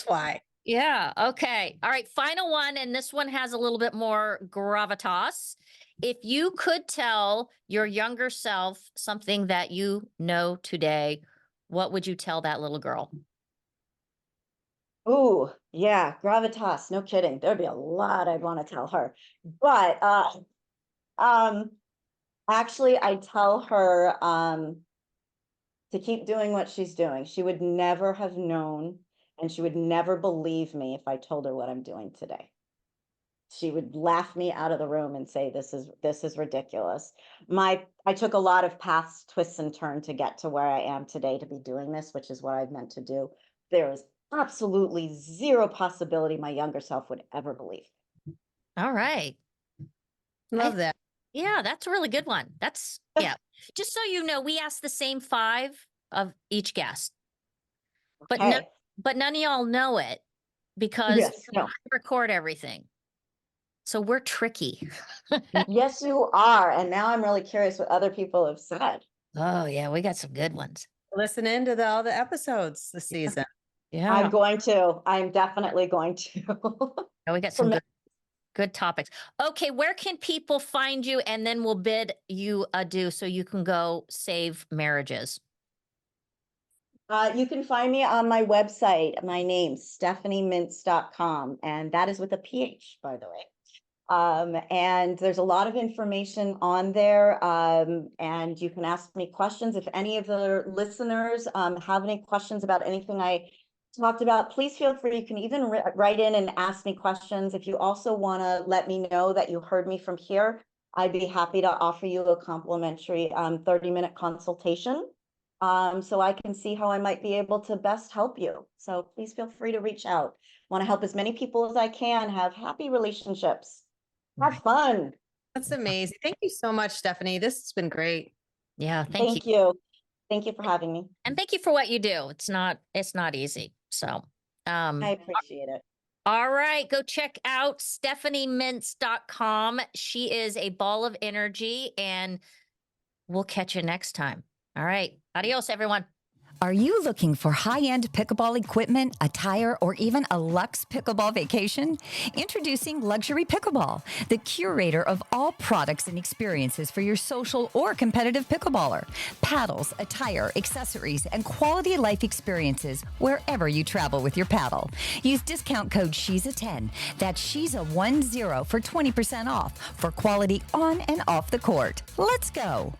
why. Yeah. Okay. All right. Final one. And this one has a little bit more gravitas. If you could tell your younger self something that you know today, what would you tell that little girl? Ooh, yeah, gravitas. No kidding. There'd be a lot I'd want to tell her. But um actually I tell her to keep doing what she's doing. She would never have known and she would never believe me if I told her what I'm doing today. she would laugh me out of the room and say, this is ridiculous. I took a lot of paths, twists and turns to get to where I am today to be doing this, which is what I meant to do. There is absolutely zero possibility my younger self would ever believe. All right. Love that. Yeah, that's a really good one. That's, yeah. Just so you know, we asked the same 5 of each guest, but Okay. but none of y'all know it because Yes, we no. record everything. So we're tricky. Yes, you are. And now I'm really curious what other people have said. Oh yeah, we got some good ones. Listen into all the episodes this season. Yeah. I'm definitely going to. Yeah, we got some good topics. Okay, where can people find you? And then we'll bid you adieu so you can go save marriages. You can find me on my website. My name, stephaniemintz.com. And that is with a PH, by the way. And there's a lot of information on there. And you can ask me questions. If any of the listeners have any questions about anything I talked about, please feel free. You can even write in and ask me questions. If you also want to let me know that you heard me from here, I'd be happy to offer you a complimentary 30-minute consultation. So I can see how I might be able to best help you. So please feel free to reach out. Want to help as many people as I can have happy relationships. Have fun. That's amazing. Thank you so much, Stephanie. This has been great. Yeah, Thank you. Thank you for having me. And thank you for what you do. It's not easy. So, I appreciate it. all right, go check out stephaniemintz.com. She is a ball of energy and we'll catch you next time. All right. Adios, everyone. Are you looking for high-end pickleball equipment, attire, or even a luxe pickleball vacation? Introducing Luxury Pickleball, the curator of all products and experiences for your social or competitive pickleballer. Paddles, attire, accessories, and quality life experiences wherever you travel with your paddle. Use discount code SHE'S10. That's SHE'S10 for 20% off for quality on and off the court. Let's go.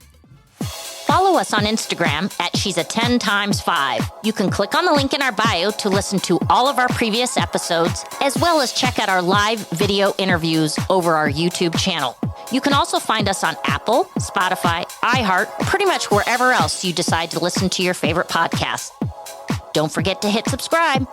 Follow us on Instagram at She's a 10 times 5. You can click on the link in our bio to listen to all of our previous episodes, as well as check out our live video interviews over our YouTube channel. You can also find us on Apple, Spotify, iHeart, pretty much wherever else you decide to listen to your favorite podcast. Don't forget to hit subscribe.